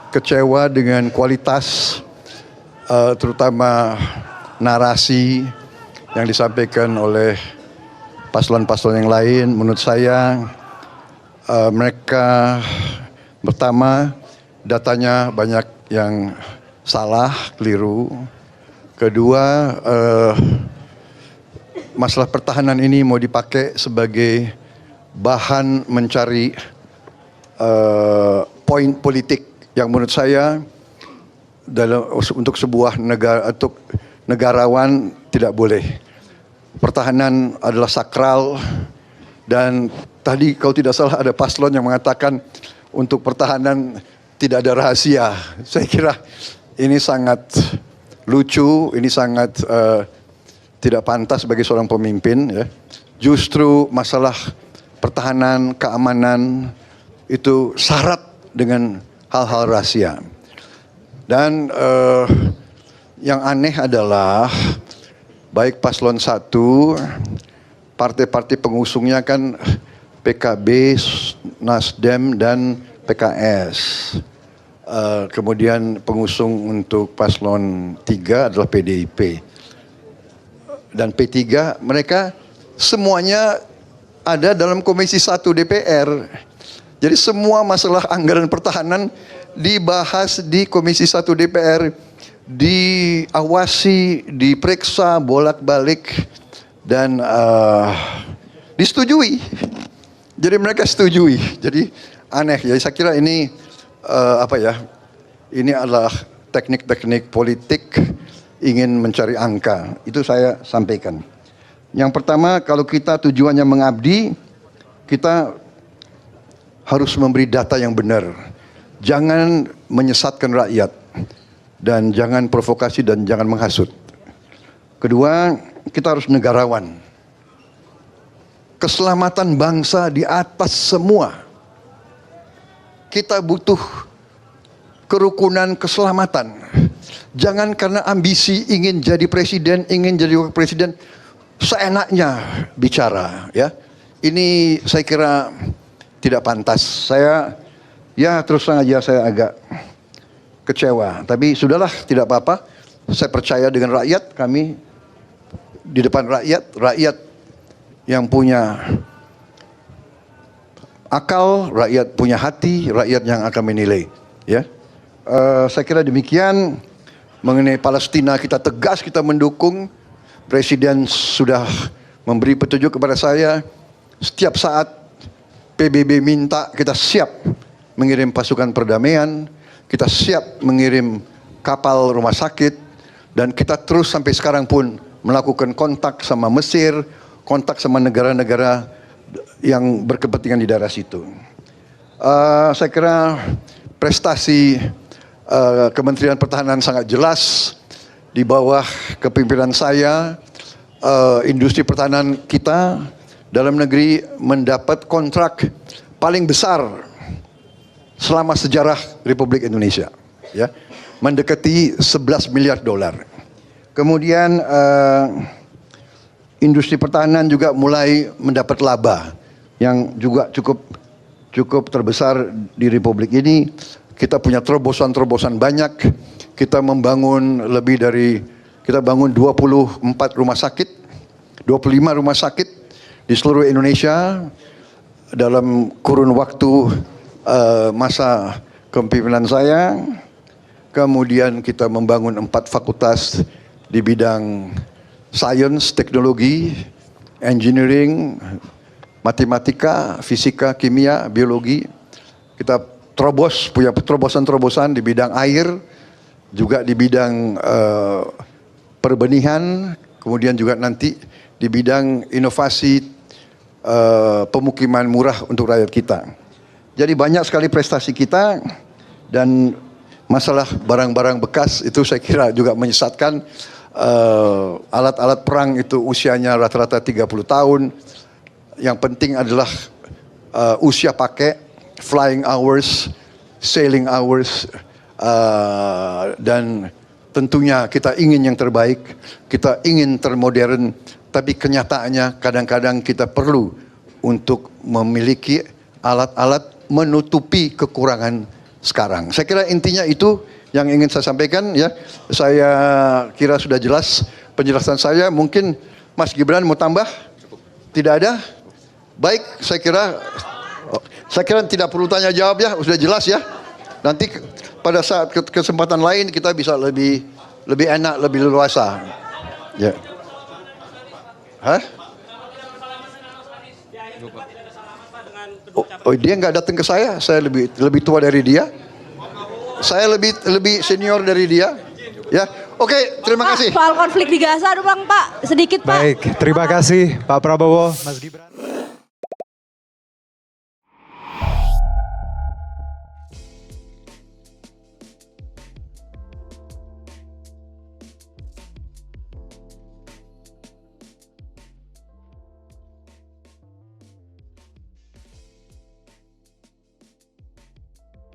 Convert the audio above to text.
kecewa dengan kualitas terutama narasi yang disampaikan oleh paslon-paslon yang lain. Menurut saya mereka pertama datanya banyak yang salah, keliru. Kedua, masalah pertahanan ini mau dipakai sebagai bahan mencari poin politik yang menurut saya untuk sebuah negara, untuk negarawan tidak boleh. Pertahanan adalah sakral, dan tadi kalau tidak salah ada paslon yang mengatakan untuk pertahanan tidak ada rahasia. Saya kira ini sangat lucu, ini sangat tidak pantas bagi seorang pemimpin. Ya. Justru masalah pertahanan, keamanan itu syarat dengan hal-hal rahasia. Dan yang aneh adalah baik paslon 1, partai-partai pengusungnya kan PKB, Nasdem, dan PKS. Kemudian pengusung untuk paslon 3 adalah PDIP. Dan P3, mereka semuanya ada dalam Komisi 1 DPR. Jadi semua masalah anggaran pertahanan dibahas di Komisi 1 DPR, diawasi, diperiksa bolak-balik, dan disetujui. Jadi mereka setujui. Jadi aneh. Jadi saya kira ini ini adalah teknik-teknik politik ingin mencari angka. Itu saya sampaikan. Yang pertama, kalau kita tujuannya mengabdi, kita harus memberi data yang benar. Jangan menyesatkan rakyat, dan jangan provokasi, dan jangan menghasut. Kedua, kita harus negarawan. Keselamatan bangsa di atas semua. Kita butuh kerukunan keselamatan. Jangan karena ambisi ingin jadi presiden, ingin jadi wakil presiden, seenaknya bicara. Ya, ini saya kira tidak pantas. Saya terus terang aja saya agak kecewa. Tapi sudahlah, tidak apa-apa. Saya percaya dengan rakyat, kami di depan rakyat yang punya akal, rakyat punya hati, rakyat yang akan menilai. Ya, saya kira demikian. Mengenai Palestina kita tegas, kita mendukung. Presiden sudah memberi petunjuk kepada saya. Setiap saat PBB minta, kita siap mengirim pasukan perdamaian, kita siap mengirim kapal rumah sakit, dan kita terus sampai sekarang pun melakukan kontak sama Mesir, kontak sama negara-negara yang berkepentingan di daerah situ. Saya kira prestasi Kementerian Pertahanan sangat jelas. Di bawah kepemimpinan saya, industri pertahanan kita dalam negeri mendapat kontrak paling besar selama sejarah Republik Indonesia, ya, mendekati 11 miliar dolar. Kemudian industri pertahanan juga mulai mendapat laba yang juga cukup terbesar di Republik ini. Kita punya terobosan-terobosan banyak. Kita membangun kita bangun 24 rumah sakit, 25 rumah sakit di seluruh Indonesia dalam kurun waktu masa kepemimpinan saya. Kemudian kita membangun 4 fakultas di bidang sains, teknologi, engineering, matematika, fisika, kimia, biologi. Kita punya terobosan-terobosan di bidang air, juga di bidang perbenihan, kemudian juga nanti di bidang inovasi pemukiman murah untuk rakyat kita. Jadi banyak sekali prestasi kita, dan masalah barang-barang bekas itu saya kira juga menyesatkan. Alat-alat perang itu usianya rata-rata 30 tahun. Yang penting adalah usia pakai, flying hours, sailing hours, dan tentunya kita ingin yang terbaik, kita ingin termodern, tapi kenyataannya kadang-kadang kita perlu untuk memiliki alat-alat menutupi kekurangan sekarang. Saya kira intinya itu yang ingin saya sampaikan ya. Saya kira sudah jelas penjelasan saya. Mungkin Mas Gibran mau tambah? Tidak ada? Baik, saya kira tidak perlu tanya jawab ya, sudah jelas ya. Nanti pada saat kesempatan lain kita bisa lebih enak, lebih leluasa. Ya. Hah? Oh, dia nggak datang ke saya lebih tua dari dia. Saya lebih senior dari dia. Ya, oke, terima kasih. Soal konflik di Gaza, Bang Pak, sedikit Pak. Baik, terima kasih Pak Prabowo, Mas Gibran.